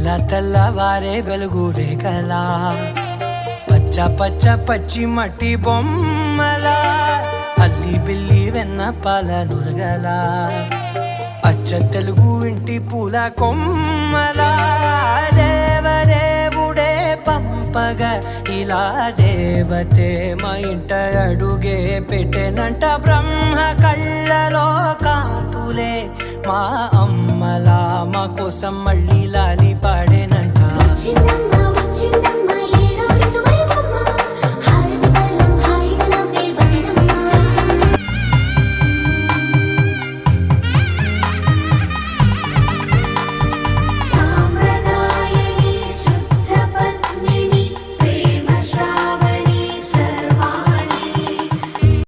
తెల్లవారే వెలుగు రేఖలా పచ్చ పచ్చ పచ్చి మట్టి బొమ్మలా అల్లి బిల్లి వెన్న పాల నురగలా అచ్చ తెలుగు ఇంటి పూల కొమ్మలా దేవదేవుడే పంపగా ఇలా దేవతే మా ఇంట అడుగే పెట్టెనంట బ్రహ్మ కళ్ళలో కాంతులే మా అమ్మలా మా కోసం మళ్ళీ లాలి పాడేనంట. వచ్చిందమ్మా వచ్చిందమ్మా